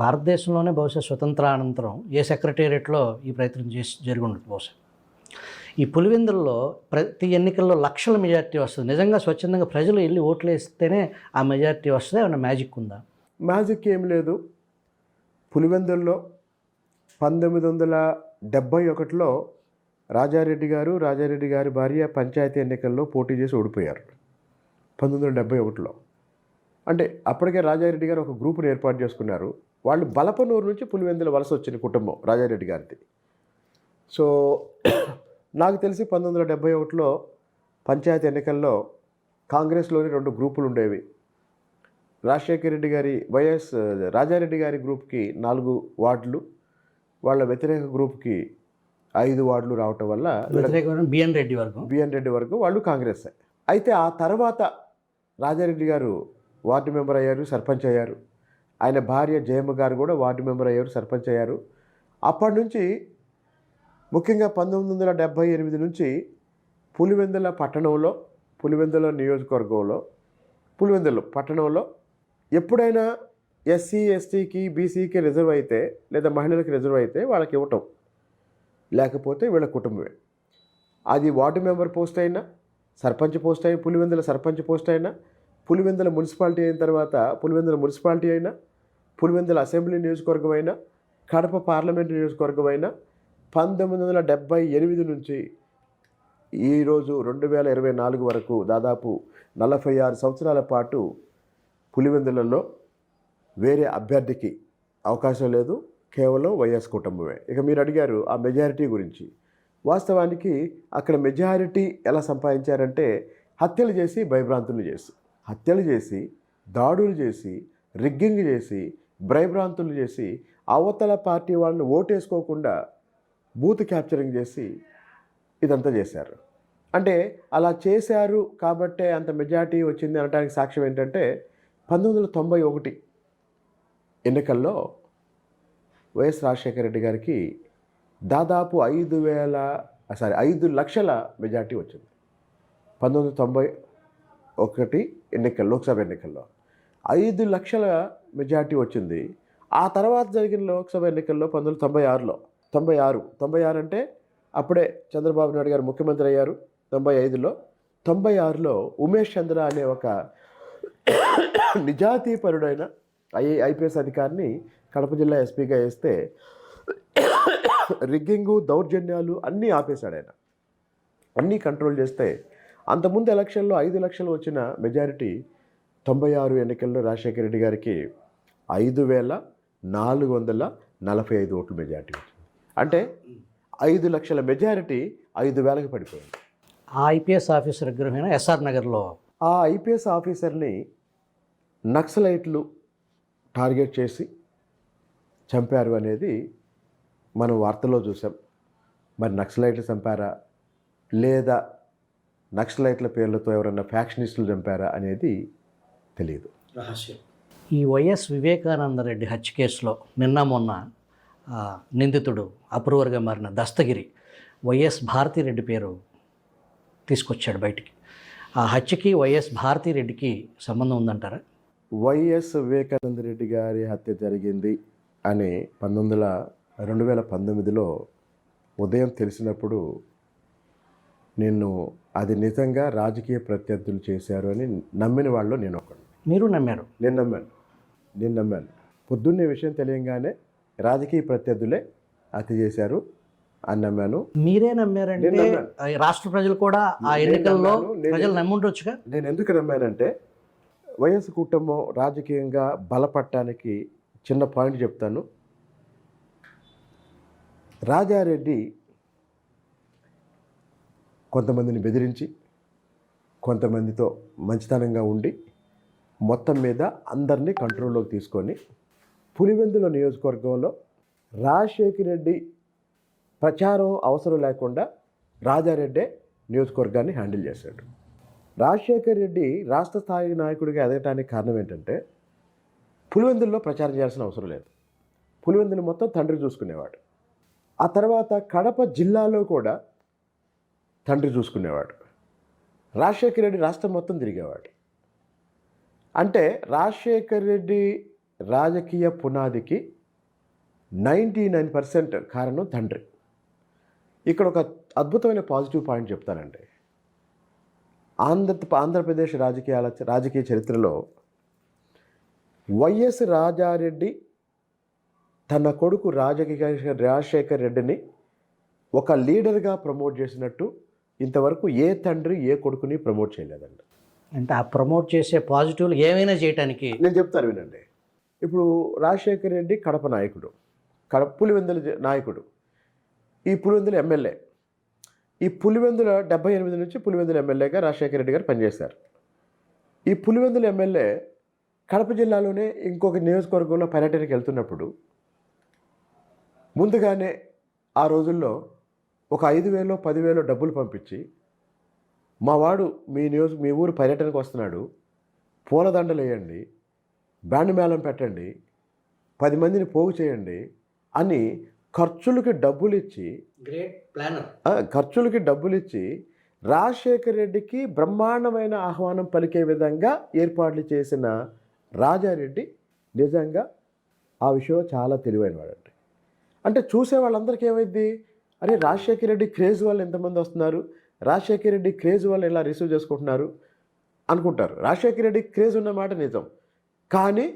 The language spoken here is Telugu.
భారతదేశంలోనే బహుశా స్వతంత్రానంతరం ఏ సెక్రటేరియట్లో ఈ ప్రయత్నం జరిగి ఉండదు బహుశా. ఈ పులివెందుల్లో ప్రతి ఎన్నికల్లో లక్షల మెజారిటీ వస్తుంది. నిజంగా స్వచ్ఛందంగా ప్రజలు వెళ్ళి ఓట్లు వేస్తేనే ఆ మెజారిటీ వస్తుంది. ఏమైనా మ్యాజిక్ ఉందా? మ్యాజిక్ ఏం లేదు. పులివెందుల్లో 1971లో రాజారెడ్డి గారి భార్య పంచాయతీ ఎన్నికల్లో పోటీ చేసి ఓడిపోయారు 1971లో. అంటే అప్పటికే రాజారెడ్డి గారు ఒక గ్రూపుని ఏర్పాటు చేసుకున్నారు. వాళ్ళు బలపనూరు నుంచి పులివెందుల వలస వచ్చిన కుటుంబం రాజారెడ్డి గారిది. సో నాకు తెలిసి 1971లో పంచాయతీ ఎన్నికల్లో కాంగ్రెస్లోని 2 గ్రూపులు ఉండేవి. రాజశేఖర రెడ్డి గారి రాజారెడ్డి గారి గ్రూప్కి 4 వార్డులు, వాళ్ళ వ్యతిరేక గ్రూప్కి 5 వార్డులు రావటం వల్ల బిఎన్ రెడ్డి వరకు వాళ్ళు కాంగ్రెస్. అయితే ఆ తర్వాత రాజారెడ్డి గారు వార్డు మెంబర్ అయ్యారు, సర్పంచ్ అయ్యారు. ఆయన భార్య జయమ్మ గారు కూడా వార్డు మెంబర్ అయ్యారు, సర్పంచ్ అయ్యారు. అప్పటి నుంచి ముఖ్యంగా 1978 నుంచి పులివెందుల పట్టణంలో, పులివెందుల నియోజకవర్గంలో, పులివెందుల పట్టణంలో ఎప్పుడైనా ఎస్సీ ఎస్టీకి బీసీకి రిజర్వ్ అయితే లేదా మహిళలకు రిజర్వ్ అయితే వాళ్ళకి ఇవ్వటం, లేకపోతే వీళ్ళ కుటుంబమే. అది వార్డు మెంబర్ పోస్ట్ అయినా, సర్పంచ్ పోస్ట్ అయినా, పులివెందుల సర్పంచ్ పోస్ట్ అయినా, పులివెందుల మున్సిపాలిటీ అయిన తర్వాత పులివెందుల మున్సిపాలిటీ అయినా, పులివెందుల అసెంబ్లీ నియోజకవర్గం అయినా, కడప పార్లమెంటు నియోజకవర్గం అయినా 1978 నుంచి ఈరోజు 2024 వరకు దాదాపు 46 సంవత్సరాల పాటు పులివెందులలో వేరే అభ్యర్థికి అవకాశం లేదు, కేవలం వైఎస్ కుటుంబమే. ఇక మీరు అడిగారు ఆ మెజారిటీ గురించి. వాస్తవానికి అక్కడ మెజారిటీ ఎలా సంపాదించారంటే హత్యలు చేసి, హత్యలు చేసి, దాడులు చేసి, రిగ్గింగ్ చేసి, భయభ్రాంతులు చేసి, అవతల పార్టీ వాళ్ళని ఓటేసుకోకుండా బూత్ క్యాప్చరింగ్ చేసి ఇదంతా చేశారు. అంటే అలా చేశారు కాబట్టే అంత మెజారిటీ వచ్చింది అనడానికి సాక్ష్యం ఏంటంటే 1991 ఎన్నికల్లో వైఎస్ రాజశేఖర రెడ్డి గారికి దాదాపు 5 లక్షల మెజారిటీ వచ్చింది. 1991 ఎన్నికల్లో, లోక్సభ ఎన్నికల్లో 5 లక్షల మెజారిటీ వచ్చింది. ఆ తర్వాత జరిగిన లోక్సభ ఎన్నికల్లో 1996 అంటే అప్పుడే చంద్రబాబు నాయుడు గారు ముఖ్యమంత్రి అయ్యారు. 96లో ఉమేష్ చంద్ర అనే ఒక నిజాతీపరుడైన ఐపీఎస్ అధికారిని కడప జిల్లా ఎస్పీగా వేస్తే రిగ్గింగు, దౌర్జన్యాలు అన్నీ ఆపేశాడు ఆయన, అన్నీ కంట్రోల్ చేస్తే అంతకుముందు ఎలక్షన్లో 5 లక్షలు వచ్చిన మెజారిటీ 96 ఎన్నికల్లో రాజశేఖర రెడ్డి గారికి 5445 ఓట్లు మెజారిటీ వచ్చింది. అంటే 5 లక్షల మెజారిటీ 5000కి పడిపోయింది. ఆ ఐపీఎస్ ఆఫీసర్ విగ్రహమైన ఎస్ఆర్ నగర్లో ఆ ఐపీఎస్ ఆఫీసర్ని నక్సలైట్లు టార్గెట్ చేసి చంపారు అనేది మనం వార్తల్లో చూసాం. మరి నక్సలైట్లు చంపారా లేదా నక్సలైట్ల పేర్లతో ఎవరన్నా ఫ్యాక్షనిస్టులు చంపారా అనేది తెలియదు, రహస్యం. ఈ వైఎస్ వివేకానంద రెడ్డి హత్య కేసులో నిన్న మొన్న నిందితుడు అప్రూవర్గా మారిన దస్తగిరి వైఎస్ భారతిరెడ్డి పేరు తీసుకొచ్చాడు బయటికి. ఆ హత్యకి వైఎస్ భారతిరెడ్డికి సంబంధం ఉందంటారా? వైఎస్ వివేకానంద రెడ్డి గారి హత్య జరిగింది అని 2019లో ఉదయం తెలిసినప్పుడు నేను అది నిజంగా రాజకీయ ప్రత్యర్థులు చేశారు అని నమ్మిన వాళ్ళు నేను ఒకడు. మీరు నమ్మారు? నేను నమ్మాను. పొద్దున్నే విషయం తెలియంగానే రాజకీయ ప్రత్యర్థులే హత్య చేశారు అని నమ్మాను. మీరే నమ్మారంటే రాష్ట్ర ప్రజలు కూడా ఆ ఎన్నికల్లో ప్రజలు నమ్ముండొచ్చుగా. నేను ఎందుకు నమ్మానంటే వైఎస్ కుటుంబం రాజకీయంగా బలపడటానికి చిన్న పాయింట్ చెప్తాను. రాజారెడ్డి కొంతమందిని బెదిరించి, కొంతమందితో మంచితనంగా ఉండి మొత్తం మీద అందరినీ కంట్రోల్లోకి తీసుకొని పులివెందుల నియోజకవర్గంలో రాజశేఖర రెడ్డి ప్రచారం అవసరం లేకుండా రాజారెడ్డే నియోజకవర్గాన్ని హ్యాండిల్ చేశాడు. రాజశేఖర రెడ్డి రాష్ట్ర స్థాయి నాయకుడిగా ఎదగటానికి కారణం ఏంటంటే పులివెందుల్లో ప్రచారం చేయాల్సిన అవసరం లేదు. పులివెందులు మొత్తం తండ్రి చూసుకునేవాడు. ఆ తర్వాత కడప జిల్లాలో కూడా తండ్రి చూసుకునేవాడు. రాజశేఖర రెడ్డి రాష్ట్రం మొత్తం తిరిగేవాడు. అంటే రాజశేఖర రెడ్డి రాజకీయ పునాదికి 99% కారణం తండ్రి. ఇక్కడ ఒక అద్భుతమైన పాజిటివ్ పాయింట్ చెప్తానండి. ఆంధ్రప్రదేశ్ రాజకీయ చరిత్రలో వైఎస్ రాజారెడ్డి తన కొడుకు రాజశేఖర్ రెడ్డిని ఒక లీడర్గా ప్రమోట్ చేసినట్టు ఇంతవరకు ఏ తండ్రి ఏ కొడుకుని ప్రమోట్ చేయలేదండి. అంటే ఆ ప్రమోట్ చేసే పాజిటివ్లు ఏమైనా చేయడానికి నేను చెప్తాను వినండి. ఇప్పుడు రాజశేఖర్ రెడ్డి కడప నాయకుడు, పులివెందుల నాయకుడు, ఈ పులివెందుల ఎమ్మెల్యే. ఈ పులివెందుల 78 నుంచి పులివెందుల ఎమ్మెల్యేగా రాజశేఖర రెడ్డి గారు పనిచేశారు. ఈ పులివెందుల ఎమ్మెల్యే కడప జిల్లాలోనే ఇంకొక నియోజకవర్గంలో పర్యటనకి వెళ్తున్నప్పుడు ముందుగానే ఆ రోజుల్లో ఒక 5,000 10,000 డబ్బులు పంపించి, మా వాడు మీ ఊరు పర్యటనకు వస్తున్నాడు, పూలదండలు వేయండి, బ్యాండ్ మేళం పెట్టండి, 10 మందిని పోగు చేయండి అని ఖర్చులకి డబ్బులు ఇచ్చి రాజశేఖర్ రెడ్డికి బ్రహ్మాండమైన ఆహ్వానం పలికే విధంగా ఏర్పాట్లు చేసిన రాజారెడ్డి నిజంగా ఆ విషయం చాలా తెలివైన వాడండి. అంటే చూసే వాళ్ళందరికీ ఏమైంది, అరే రాజశేఖర్ రెడ్డి క్రేజ్ వాళ్ళు ఎంతమంది వస్తున్నారు, రాజశేఖర్ రెడ్డి క్రేజ్ వాళ్ళు ఎలా రిసీవ్ చేసుకుంటున్నారు అనుకుంటారు. రాజశేఖర్ రెడ్డి క్రేజ్ ఉన్నమాట నిజం, కానీ